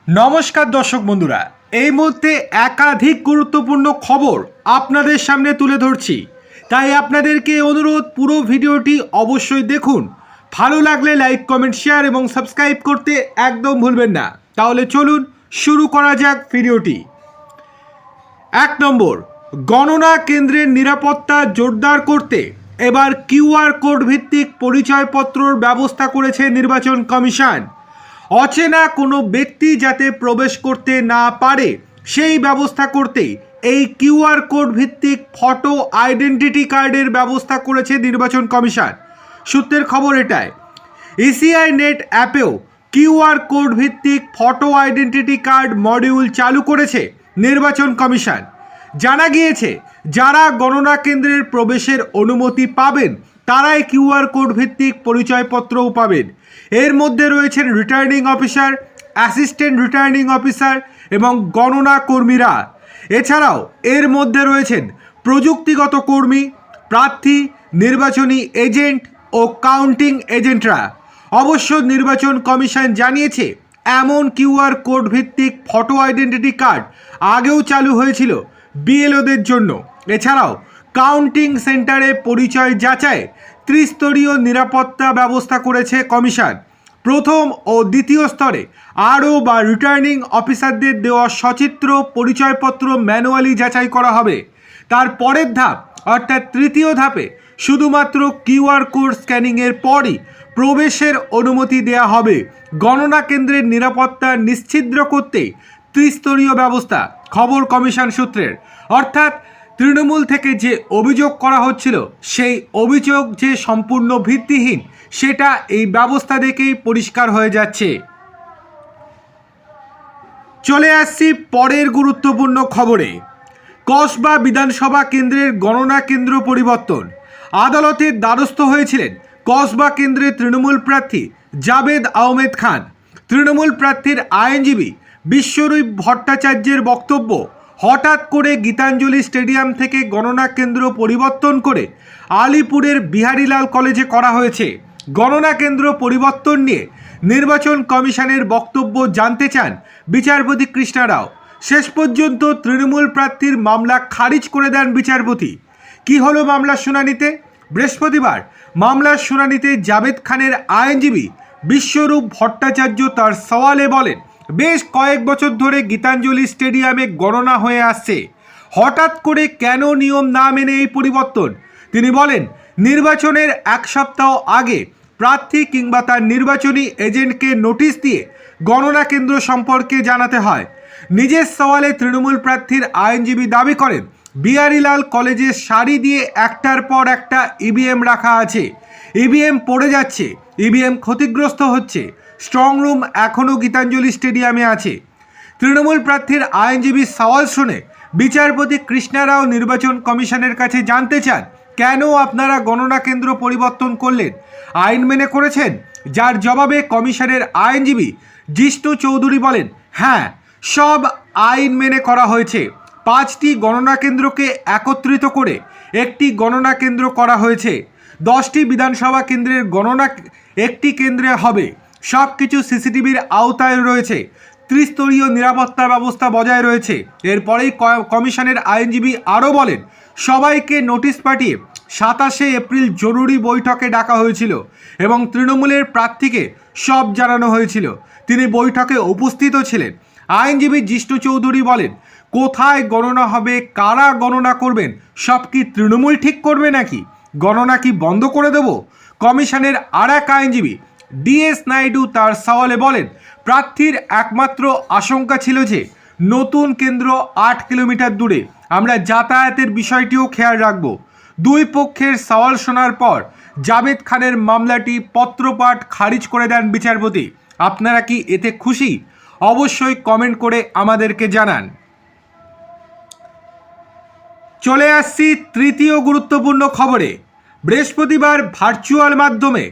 নমস্কার দর্শক বন্ধুরা, এই মুহূর্তে একাধিক গুরুত্বপূর্ণ খবর আপনাদের সামনে তুলে ধরছি। তাই আপনাদেরকে অনুরোধ, পুরো ভিডিওটি অবশ্যই দেখুন। ভালো লাগলে লাইক, কমেন্ট, শেয়ার এবং সাবস্ক্রাইব করতে একদম ভুলবেন না। তাহলে চলুন শুরু করা যাক ভিডিওটি। 1 নম্বর, গণনা কেন্দ্রের নিরাপত্তা জোরদার করতে এবার কিউআর কোড ভিত্তিক পরিচয়পত্রর ব্যবস্থা করেছে নির্বাচন কমিশন। অচেনা কোনো ব্যক্তি যাতে প্রবেশ করতে না পারে সেই ব্যবস্থা করতে এই কিউআর কোড ভিত্তিক ফটো আইডেন্টিটি কার্ডের ব্যবস্থা করেছে নির্বাচন কমিশন। সূত্রের খবর এটাই। ইসিআই নেট অ্যাপেও কিউআর কোড ভিত্তিক ফটো আইডেন্টিটি কার্ড মডিউল চালু করেছে নির্বাচন কমিশন। জানা গিয়েছে, যারা গণনা কেন্দ্রের প্রবেশের অনুমতি পাবেন তারাই কিউআর কোড ভিত্তিক পরিচয়পত্রও পাবেন। এর মধ্যে রয়েছেন returning officer, assistant returning officer এবং গণনা কর্মীরা। এছাড়াও এর মধ্যে রয়েছেন প্রযুক্তিগত কর্মী, প্রার্থী, নির্বাচনী এজেন্ট ও কাউন্টিং এজেন্টরা। অবশ্য নির্বাচন কমিশন জানিয়েছে, এমন কিউআর কোড ভিত্তিক ফটো আইডেন্টিটি কার্ড আগেও চালু হয়েছিল বিএলওদের জন্য। এছাড়াও কাউন্টিং সেন্টারে পরিচয় যাচাই ত্রিস্তরীয় নিরাপত্তা ব্যবস্থা করেছে কমিশন। প্রথম ও দ্বিতীয় স্তরে আরও বা রিটার্নিং অফিসারদের দেওয়া সচিত্র পরিচয়পত্র ম্যানুয়ালি যাচাই করা হবে। তার পরের ধাপ অর্থাৎ তৃতীয় ধাপে শুধুমাত্র কিউআর কোড স্ক্যানিংয়ের পরই প্রবেশের অনুমতি দেয়া হবে। গণনা কেন্দ্রের নিরাপত্তা নিশ্ছিদ্র করতে ত্রিস্তরীয় ব্যবস্থা, খবর কমিশন সূত্রের। অর্থাৎ তৃণমূল থেকে যে অভিযোগ করা হচ্ছিল সেই অভিযোগ যে সম্পূর্ণ ভিত্তিহীন সেটা এই ব্যবস্থা দেখেই পরিষ্কার হয়ে যাচ্ছে। চলে আসছি পরের গুরুত্বপূর্ণ খবরে। কসবা বিধানসভা কেন্দ্রের গণনা কেন্দ্র পরিবর্তন। আদালতের দ্বারস্থ হয়েছিলেন কসবা কেন্দ্রের তৃণমূল প্রার্থী জাবেদ আহমেদ খান। তৃণমূল প্রার্থীর আইনজীবী বিশ্বরূপ ভট্টাচার্যের বক্তব্য, হঠাৎ করে গীতাঞ্জলি স্টেডিয়াম থেকে গণনা কেন্দ্র পরিবর্তন করে আলিপুরের বিহারীলাল কলেজে করা হয়েছে। গণনা কেন্দ্র পরিবর্তন নিয়ে নির্বাচন কমিশনের বক্তব্য জানতে চান বিচারপতি কৃষ্ণা রাও। শেষ পর্যন্ত তৃণমূল প্রার্থীর মামলা খারিজ করে দেন বিচারপতি। কি হলো মামলার শুনানিতে? বৃহস্পতিবার মামলার শুনানিতে জাবেদ খানের আইনজীবী বিশ্বরূপ ভট্টাচার্য তার সওয়ালে বলেন, বেশ কয়েক বছর ধরে গীতাঞ্জলি স্টেডিয়ামে গণনা হয়ে আসছে, হঠাৎ করে কেন নিয়ম না মেনে এই পরিবর্তন? তিনি বলেন, নির্বাচনের 1 সপ্তাহ আগে প্রার্থী কিংবা তার নির্বাচনী এজেন্টকে নোটিশ দিয়ে গণনা কেন্দ্র সম্পর্কে জানাতে হয়। নিজের সওয়ালে তৃণমূল প্রার্থীর আইনজীবী দাবি করেন, বিহারীলাল কলেজে সারি দিয়ে একটার পর একটা ইভিএম রাখা আছে, ইভিএম পড়ে যাচ্ছে, ইভিএম ক্ষতিগ্রস্ত হচ্ছে, স্ট্রং রুম এখনও গীতাঞ্জলি স্টেডিয়ামে আছে। তৃণমূল প্রার্থীর আইনজীবী সওয়াল শুনে বিচারপতি কৃষ্ণা রাও নির্বাচন কমিশনের কাছে জানতে চান, কেন আপনারা গণনা কেন্দ্র পরিবর্তন করলেন? আইন মেনে করেছেন? যার জবাবে কমিশনের আইনজীবী জিষ্ণু চৌধুরী বলেন, হ্যাঁ, সব আইন মেনে করা হয়েছে। 5টি গণনা কেন্দ্রকে একত্রিত করে একটি গণনা কেন্দ্র করা হয়েছে। 10টি বিধানসভা কেন্দ্রের গণনা একটি কেন্দ্রে হবে। সব কিছু সিসিটিভির আওতায় রয়েছে। ত্রিস্তরীয় নিরাপত্তা ব্যবস্থা বজায় রয়েছে। এরপরেই কমিশনের আইনজীবী আরও বলেন, সবাইকে নোটিশ পাঠিয়ে 27শে এপ্রিল জরুরি বৈঠকে ডাকা হয়েছিল এবং তৃণমূলের প্রার্থীকে সব জানানো হয়েছিল। তিনি বৈঠকে উপস্থিতও ছিলেন। আইনজীবী জিষ্ণু চৌধুরী বলেন, কোথায় গণনা হবে, কারা গণনা করবেন, সব কি তৃণমূল ঠিক করবে নাকি? গণনা কি বন্ধ করে দেব? কমিশনের আর এক আইনজীবী ডিএস নাইডু তার সওয়ালে বলেন, প্রার্থীর একমাত্র আশঙ্কা ছিল যে নতুন কেন্দ্র 8 কিলোমিটার দূরে, আমরা যাতায়াতের বিষয়টিও খেয়াল রাখব। দুই পক্ষের সওয়াল শোনার পর জাবেদ খানের মামলাটি পত্রপাঠ খারিজ করে দেন বিচারপতি। আপনারা কি এতে খুশি? অবশ্যই কমেন্ট করে আমাদেরকে জানান। চলে আসছি তৃতীয় গুরুত্বপূর্ণ খবরে। বৃহস্পতিবার ভার্চুয়াল মাধ্যমে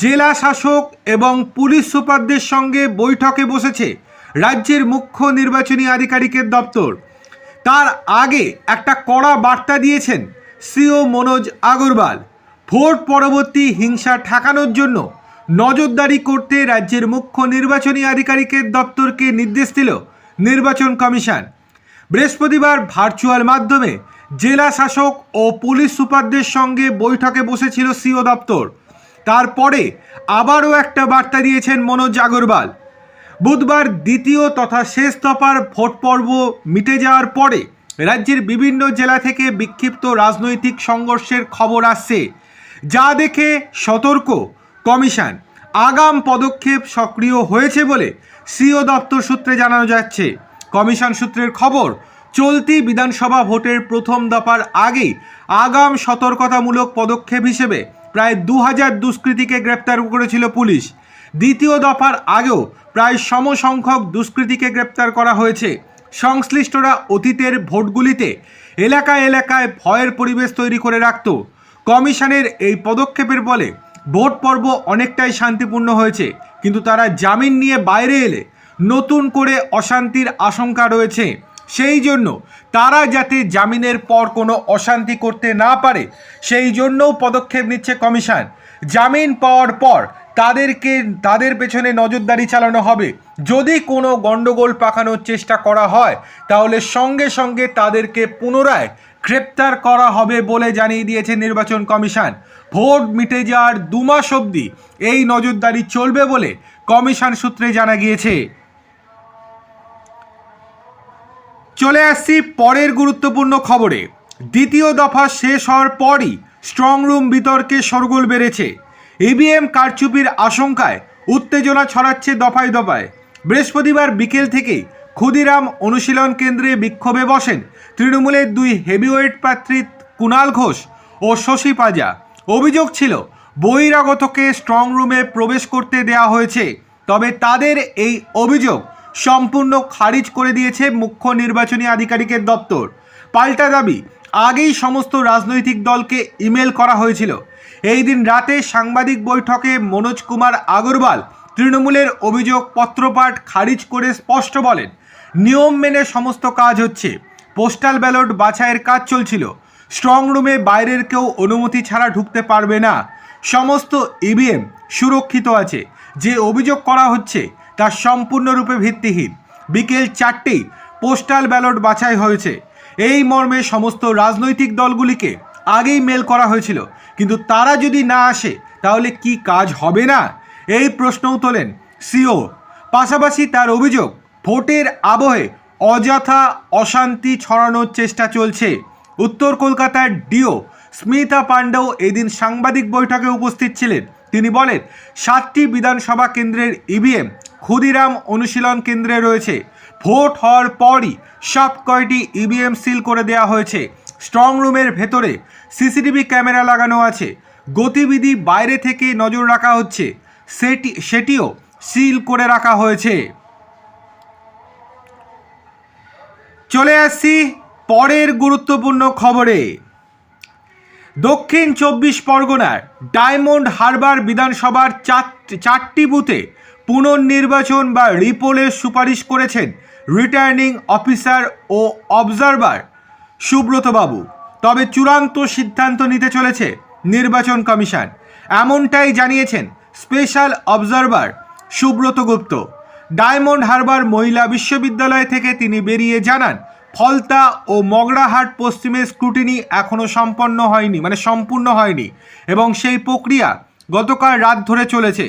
জেলা শাসক এবং পুলিশ সুপারদের সঙ্গে বৈঠকে বসেছে রাজ্যের মুখ্য নির্বাচনী আধিকারিকের দপ্তর। তার আগে একটা কড়া বার্তা দিয়েছেন সিও মনোজ আগরওয়াল। ভোট পরবর্তী হিংসা ঠেকানোর জন্য নজরদারি করতে রাজ্যের মুখ্য নির্বাচনী আধিকারিকের দপ্তরকে নির্দেশ দিল নির্বাচন কমিশন। বৃহস্পতিবার ভার্চুয়াল মাধ্যমে জেলা শাসক ও পুলিশ সুপারদের সঙ্গে বৈঠকে বসেছিল সিও দপ্তর। তারপরে আবারও একটা বার্তা দিয়েছেন মনোজ আগরওয়াল। বুধবার দ্বিতীয় তথা শেষ দফার ভোট পর্ব মিটে যাওয়ার পরে রাজ্যের বিভিন্ন জেলা থেকে বিক্ষিপ্ত রাজনৈতিক সংঘর্ষের খবর আসছে, যা দেখে সতর্ক কমিশন। আগাম পদক্ষেপ সক্রিয় হয়েছে বলে সিও দপ্তর সূত্রে জানানো যাচ্ছে। কমিশন সূত্রের খবর, চলতি বিধানসভা ভোটের প্রথম দফার আগেই আগাম সতর্কতামূলক পদক্ষেপ হিসেবে প্রায় 2000 দুষ্কৃতীকে গ্রেপ্তার করেছিল পুলিশ। দ্বিতীয় দফার আগেও প্রায় সমসংখ্যক দুষ্কৃতীকে গ্রেপ্তার করা হয়েছে। সংশ্লিষ্টরা অতীতের ভোটগুলিতে এলাকায় এলাকায় ভয়ের পরিবেশ তৈরি করে রাখত। কমিশনের এই পদক্ষেপের ফলে ভোট পর্ব অনেকটাই শান্তিপূর্ণ হয়েছে, কিন্তু তারা জামিন নিয়ে বাইরে এলে নতুন করে অশান্তির আশঙ্কা রয়েছে। সেই জন্য তারা যাতে জামিনের পর কোনো অশান্তি করতে না পারে, সেই জন্যও পদক্ষেপ নিচ্ছে কমিশন। জামিন পাওয়ার পর তাদের পেছনে নজরদারি চালানো হবে। যদি কোনো গণ্ডগোল পাকানোর চেষ্টা করা হয় তাহলে সঙ্গে সঙ্গে তাদেরকে পুনরায় গ্রেপ্তার করা হবে বলে জানিয়ে দিয়েছে নির্বাচন কমিশন। ভোট মিটে যাওয়ার 2 মাস অবধি এই নজরদারি চলবে বলে কমিশন সূত্রে জানা গিয়েছে। চলে আসছি পরের গুরুত্বপূর্ণ খবরে। দ্বিতীয় দফা শেষ হওয়ার পরই স্ট্রং রুম বিতর্কে শোরগোল বেড়েছে। ইভিএম কারচুপির আশঙ্কায় উত্তেজনা ছড়াচ্ছে দফায় দফায়। বৃহস্পতিবার বিকেল থেকেই ক্ষুদিরাম অনুশীলন কেন্দ্রে বিক্ষোভে বসেন তৃণমূলের 2 হেভিওয়েট প্রার্থী কুণাল ঘোষ ও শশী পাজা। অভিযোগ ছিল বহিরাগতকে স্ট্রং রুমে প্রবেশ করতে দেওয়া হয়েছে, তবে তাদের এই অভিযোগ সম্পূর্ণ খারিজ করে দিয়েছে মুখ্য নির্বাচনী আধিকারিকের দপ্তর। পাল্টা দাবি, আগেই সমস্ত রাজনৈতিক দলকে ইমেল করা হয়েছিল। এই দিন রাতে সাংবাদিক বৈঠকে মনোজ কুমার আগরওয়াল তৃণমূলের অভিযোগ পত্রপাঠ খারিজ করে স্পষ্ট বলেন, নিয়ম মেনে সমস্ত কাজ হচ্ছে। পোস্টাল ব্যালট বাছাইয়ের কাজ চলছিল। স্ট্রং রুমে বাইরের কেউ অনুমতি ছাড়া ঢুকতে পারবে না। সমস্ত ইভিএম সুরক্ষিত আছে। যে অভিযোগ করা হচ্ছে তা সম্পূর্ণরূপে ভিত্তিহীন। বিকেল 4টেই পোস্টাল ব্যালট বাছাই হয়েছে। এই মর্মে সমস্ত রাজনৈতিক দলগুলিকে আগেই মেল করা হয়েছিল, কিন্তু তারা যদি না আসে তাহলে কি কাজ হবে না, এই প্রশ্নও তোলেন সিও। পাশাপাশি তার অভিযোগ, ভোটের আবহে অযথা অশান্তি ছড়ানোর চেষ্টা চলছে। উত্তর কলকাতার ডিও স্মিতা পাণ্ডেও এদিন সাংবাদিক বৈঠকে উপস্থিত ছিলেন। তিনি বলেন, 7টি বিধানসভা কেন্দ্রের ইভিএম ক্ষুদিরাম অনুশীলন কেন্দ্রে রয়েছে। ভোট হওয়ার পরই সব কয়টি ইভিএম সিল করে দেওয়া হয়েছে। স্ট্রং রুমের ভেতরে সিসিটিভি ক্যামেরা লাগানো আছে। গতিবিধি বাইরে থেকে নজর রাখা হচ্ছে, সেটিও সিল করে রাখা হয়েছে। চলে আসছি পরের গুরুত্বপূর্ণ খবরে। দক্ষিণ 24 পরগনার ডায়মন্ড হারবার বিধানসভার 4টি বুথে পুনর্নির্বাচন বা রিপোলের সুপারিশ করেছেন রিটার্নিং অফিসার ও অবজারভার সুব্রত বাবু। তবে চূড়ান্ত সিদ্ধান্ত নিতে চলেছে নির্বাচন কমিশন, এমনটাই জানিয়েছেন স্পেশাল অবজারভার সুব্রত গুপ্ত। ডায়মন্ড হারবার মহিলা বিশ্ববিদ্যালয় থেকে তিনি বেরিয়ে জানান, ফলতা ও মগরাহাট পশ্চিমের স্ক্রুটিনি এখনও সম্পূর্ণ হয়নি এবং সেই প্রক্রিয়া গতকাল রাত ধরে চলেছে।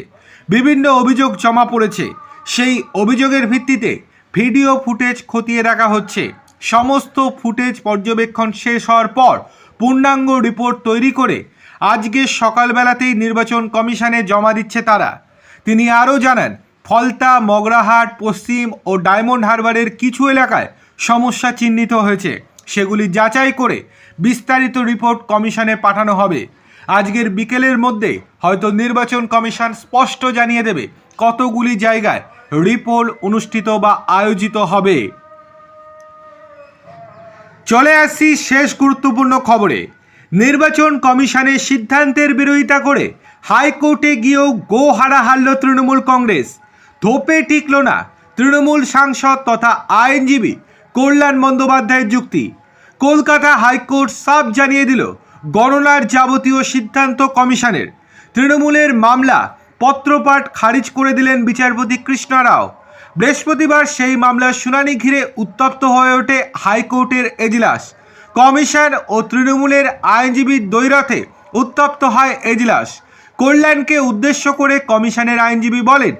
বিভিন্ন অভিযোগ জমা পড়েছে। সেই অভিযোগের ভিত্তিতে ভিডিও ফুটেজ খতিয়ে দেখা হচ্ছে। সমস্ত ফুটেজ পর্যবেক্ষণ শেষ হওয়ার পর পূর্ণাঙ্গ রিপোর্ট তৈরি করে আজকে সকালবেলাতেই নির্বাচন কমিশনে জমা দিচ্ছে তারা। তিনি আরও জানান, ফলতা, মগরাহাট পশ্চিম ও ডায়মন্ড হারবারের কিছু এলাকায় সমস্যা চিহ্নিত হয়েছে। সেগুলি যাচাই করে বিস্তারিত রিপোর্ট কমিশনে পাঠানো হবে। আজকের বিকেলের মধ্যে হয়তো নির্বাচন কমিশন স্পষ্ট জানিয়ে দেবে কতগুলি জায়গায় রিপোল অনুষ্ঠিত বা আয়োজিত হবে। চলে আসছি শেষ গুরুত্বপূর্ণ খবরে। নির্বাচন কমিশনের সিদ্ধান্তের বিরোধিতা করে হাইকোর্টে গিয়েও গো হারা হারল তৃণমূল কংগ্রেস। ধোপে টিকল না তৃণমূল সাংসদ তথা আইনজীবী কল্যাণ বন্দ্যোপাধ্যায়ের যুক্তি। কলকাতা হাইকোর্ট সাফ জানিয়ে দিল, গণনার যাবতীয় সিদ্ধান্ত কমিশনের। তৃণমূলের মামলা পত্রপাঠ খারিজ করে দিলেন বিচারপতি কৃষ্ণা রাও। বৃহস্পতিবার সেই মামলার শুনানি ঘিরে উত্তপ্ত হয়ে ওঠে হাইকোর্টের এজলাস। কমিশন ও তৃণমূলের আইনজীবীর দ্বৈরথে উত্তপ্ত হয় এজলাস। কল্যাণকে উদ্দেশ্য করে কমিশনের আইনজীবী বলেন,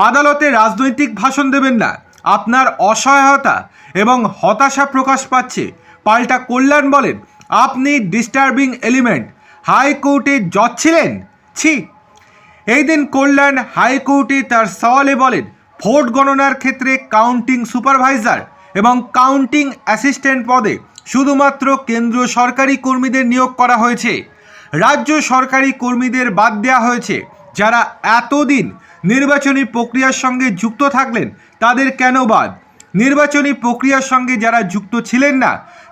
আদালতে রাজনৈতিক ভাষণ দেবেন না, আপনার অসহায়তা এবং হতাশা প্রকাশ পাচ্ছে। পাল্টা কল্যাণ বলেন, আপনি ডিস্টার্বিং এলিমেন্ট। হাইকোর্টে জজ ছিলেন? ছি। এই দিন কল্যাণ হাইকোর্টে তার সওয়ালে বলেন, ভোট গণনার ক্ষেত্রে কাউন্টিং সুপারভাইজার এবং কাউন্টিং অ্যাসিস্ট্যান্ট পদে শুধুমাত্র কেন্দ্রীয় সরকারি কর্মীদের নিয়োগ করা হয়েছে, রাজ্য সরকারি কর্মীদের বাদ দেওয়া হয়েছে। যারা এতদিন নির্বাচনী প্রক্রিয়ার সঙ্গে যুক্ত থাকলেন তাদের কেন বাদ? নির্বাচনী প্রক্রিয়ার সঙ্গে যারা যুক্ত ছিলেন না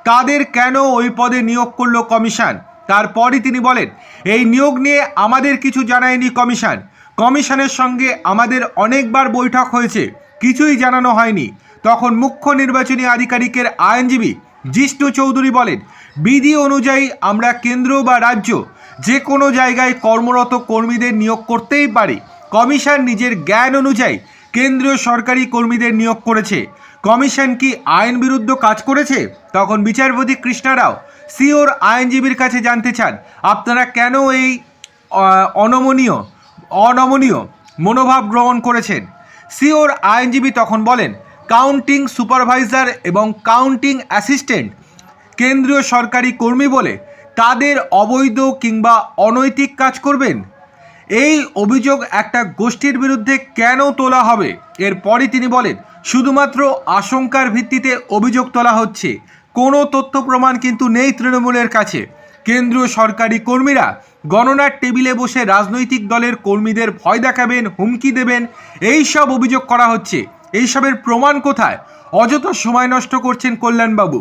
তাদের কেন ওই পদে নিয়োগ করলো কমিশন? তারপরই তিনি বলেন, এই নিয়োগ নিয়ে আমাদের কিছু জানায়নি কমিশন। কমিশনের সঙ্গে আমাদের অনেকবার বৈঠক হয়েছে, কিছুই জানানো হয়নি। তখন মুখ্য নির্বাচনী আধিকারিকের আইনজীবী জিষ্ণু চৌধুরী বলেন, বিধি অনুযায়ী আমরা কেন্দ্র বা রাজ্য যে কোনো জায়গায় কর্মরত কর্মীদের নিয়োগ করতেই পারি। কমিশন নিজের জ্ঞান অনুযায়ী কেন্দ্রীয় সরকারি কর্মীদের নিয়োগ করেছে। কমিশন কি আইন বিরুদ্ধ কাজ করেছে? তখন বিচারপতি কৃষ্ণা রাও সিওর আইনজীবীর কাছে জানতে চান, আপনারা কেন এই অনমনীয় মনোভাব গ্রহণ করেছেন? সিওর আইনজীবী তখন বলেন, কাউন্টিং সুপারভাইজার এবং কাউন্টিং অ্যাসিস্ট্যান্ট কেন্দ্রীয় সরকারি কর্মী বলে তাদের অবৈধ কিংবা অনৈতিক কাজ করবেন? এই অভিযোগ একটা গোষ্ঠীর বিরুদ্ধে কেন তোলা হবে? এরপরই তিনি বলেন, শুধুমাত্র আশঙ্কার ভিত্তিতে অভিযোগ তোলা হচ্ছে, কোনো তথ্য প্রমাণ কিন্তু নেই তৃণমূলের কাছে। কেন্দ্রীয় সরকারি কর্মীরা গণনার টেবিলে বসে রাজনৈতিক দলের কর্মীদের ভয় দেখাবেন, হুমকি দেবেন, এই সব অভিযোগ করা হচ্ছে। এইসবের প্রমাণ কোথায়? অযথা সময় নষ্ট করছেন কল্যাণবাবু।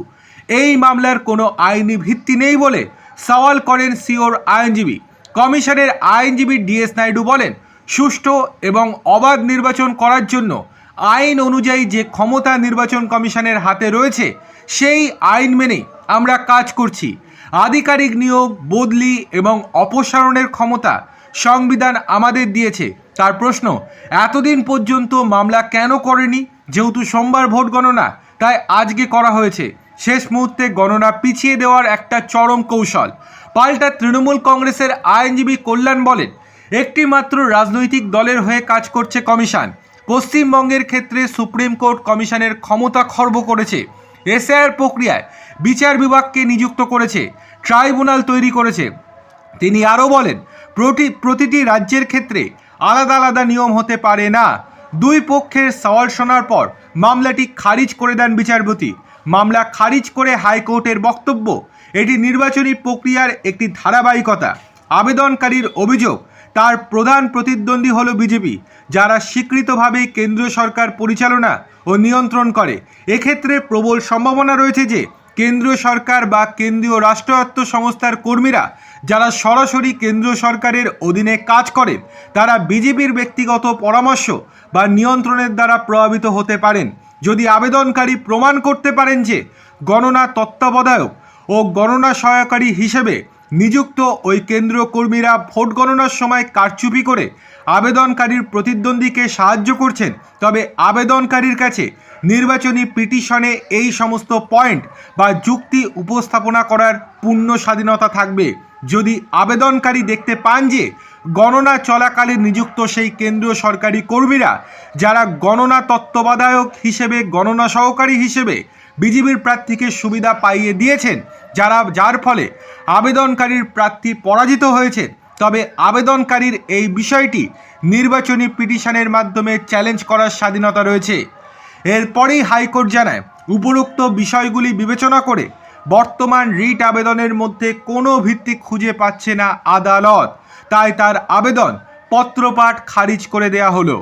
এই মামলার কোনো আইনি ভিত্তি নেই বলে সওয়াল করেন সিওর আইনজীবী। কমিশনের আইনজীবী ডিএস নাইডু বলেন, সুষ্ঠু এবং অবাধ নির্বাচন করার জন্য আইন অনুযায়ী যে ক্ষমতা নির্বাচন কমিশনের হাতে রয়েছে সেই আইন মেনে আমরা কাজ করছি। আধিকারিক নিয়োগ, বদলি এবং অপসারণের ক্ষমতা সংবিধান আমাদের দিয়েছে। তার প্রশ্ন, এতদিন পর্যন্ত মামলা কেন করেনি? যেহেতু সোমবার ভোট গণনা, তাই আজকে করা হয়েছে। শেষ মুহূর্তে গণনা পিছিয়ে দেওয়ার একটা চরম কৌশল। পাল্টা তৃণমূল কংগ্রেসের আইনজীবী কল্যাণ বলেন, একটি মাত্র রাজনৈতিক দলের হয়ে কাজ করছে কমিশন। পশ্চিমবঙ্গের ক্ষেত্রে সুপ্রিম কোর্ট কমিশনের ক্ষমতা খর্ব করেছে। এসআইআর প্রক্রিয়ায় বিচার বিভাগকে নিযুক্ত করেছে, ট্রাইব্যুনাল তৈরি করেছে। তিনি আরও বলেন, প্রতিটি রাজ্যের ক্ষেত্রে আলাদা আলাদা নিয়ম হতে পারে না। দুই পক্ষের সওয়াল শোনার পর মামলাটি খারিজ করে দেন বিচারপতি। মামলা খারিজ করে হাইকোর্টের বক্তব্য, এটি নির্বাচনী প্রক্রিয়ার একটি ধারাবাহিকতা। আবেদনকারীর অভিযোগ, তার প্রধান প্রতিদ্বন্দ্বী হল বিজেপি, যারা স্বীকৃতভাবে কেন্দ্রীয় সরকার পরিচালনা ও নিয়ন্ত্রণ করে। এক্ষেত্রে প্রবল সম্ভাবনা রয়েছে যে কেন্দ্রীয় সরকার বা কেন্দ্রীয় রাষ্ট্রায়ত্ত সংস্থার কর্মীরা যারা সরাসরি কেন্দ্রীয় সরকারের অধীনে কাজ করেন তারা বিজেপির ব্যক্তিগত পরামর্শ বা নিয়ন্ত্রণের দ্বারা প্রভাবিত হতে পারেন। যদি আবেদনকারী প্রমাণ করতে পারেন যে গণনা তত্ত্বাবধায়ক ও গণনা সহায়কারী হিসেবে নিযুক্ত ওই কেন্দ্রীয় কর্মীরা ভোট গণনার সময় কারচুপি করে আবেদনকারীর প্রতিদ্বন্দ্বীকে সাহায্য করছেন, তবে আবেদনকারীর কাছে নির্বাচনী পিটিশনে এই সমস্ত পয়েন্ট বা যুক্তি উপস্থাপনা করার পূর্ণ স্বাধীনতা থাকবে। যদি আবেদনকারী দেখতে পান যে গণনা চলাকালীন নিযুক্ত সেই কেন্দ্রীয় সরকারি কর্মীরা যারা গণনা তত্ত্বাবধায়ক হিসেবে, গণনা সহকারী হিসেবে বিজেপির প্রার্থীকে সুবিধা পাইয়ে দিয়েছেন, যার ফলে আবেদনকারীর প্রার্থী পরাজিত হয়েছে, তবে আবেদনকারীর এই বিষয়টি নির্বাচনী পিটিশনের মাধ্যমে চ্যালেঞ্জ করার স্বাধীনতা রয়েছে। এরপরেই হাইকোর্ট জানায়, উপরোক্ত বিষয়গুলি বিবেচনা করে বর্তমান রিট আবেদনের মধ্যে কোনো ভিত্তি খুঁজে পাচ্ছে না আদালত, তাই তার আবেদন পত্রপাঠ খারিজ করে দেয়া হলো।